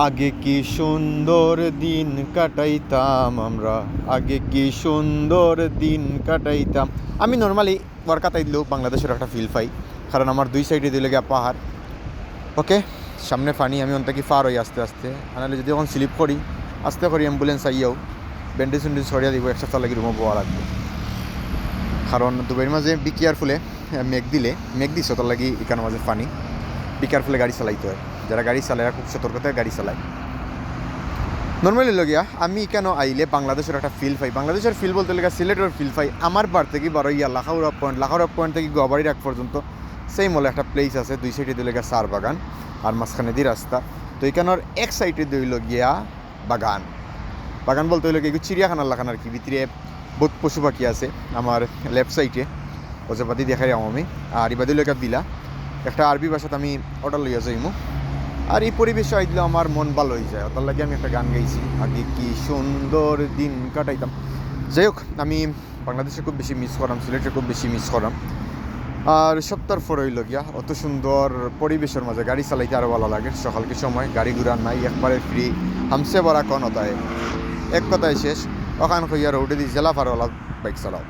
আগে কি সুন্দর দিন কাটাইতাম আমরা, আগে কি সুন্দর দিন কাটাইতাম। আমি নর্মালি বরকাতাই দিলেও বাংলাদেশের একটা ফিল পাই, কারণ আমার দুই সাইডে দিলে গিয়ে পাহাড়। ওকে, সামনে ফানি, আমি অন্তকি ফার হই আস্তে আস্তে, আনালে যদি এখন স্লিপ করি আস্তে করি অ্যাম্বুলেন্স আইয়াও ব্যান্ডেজ উন্ডেজ ছড়িয়ে দিব, এক সপ্তাহ লাগি রুমও পাওয়া লাগবে। কারণ দুবাইয়ের মাঝে বি কেয়ারফুলে মেঘ দিস তার লাগি এখানের মাঝে ফানি, বি কেয়ারফুলে গাড়ি চালাইতে হয়। যারা গাড়ি চালায় খুব সতর্কতায় গাড়ি চালায়। নর্মালি লগিয়া আমি কেন আইলে বাংলাদেশের একটা ফিল পাই, বাংলাদেশের ফিল বলতে লেগে সিলেটের ফিল পাই। আমার বার থেকে বারোইয়া লাখাউরা পয়েন্ট থেকে গোয়াবাড়ি রাখ পর্যন্ত সেই মলে একটা প্লেস আছে, দুই সাইডে দিলে গিয়া চার বাগান আর মাঝখানে দিয়ে রাস্তা। তো এখানের এক সাইডে দিল গিয়া বাগান বলতে হইলে কি চিড়িয়াখানার লাগান আর কি, ভিতরে বহুত পশু পাখি আছে। আমার লেফট সাইডে ওজেপাতি দেখাই আমি, আর ইবাদি লেখা বিলা একটা আরবি ভাষাতে আমি অর্ডার লইয়া যাইমু। আর এই পরিবেশে আইলে আমার মন ভালো হয়ে যায়, তার লাগে আমি একটা গান গাইছি, আগে কি সুন্দর দিন কাটাইতাম। যাই হোক, আমি বাংলাদেশে খুব বেশি মিস করাম, সিলেটে খুব বেশি মিস করাম। আর সপ্তাহ পর হইল গিয়া অত সুন্দর পরিবেশের মাঝে গাড়ি চালাইতে আরও ভালো লাগে। সকালকে সময় গাড়ি ঘোড়া নাই, একবারে ফ্রি, হামসে বড়া কন হতায়, এক কথায় শেষ। ওখান কইয়া রোডে দিয়ে জেলা পারওয়ালা বাইক চালাও।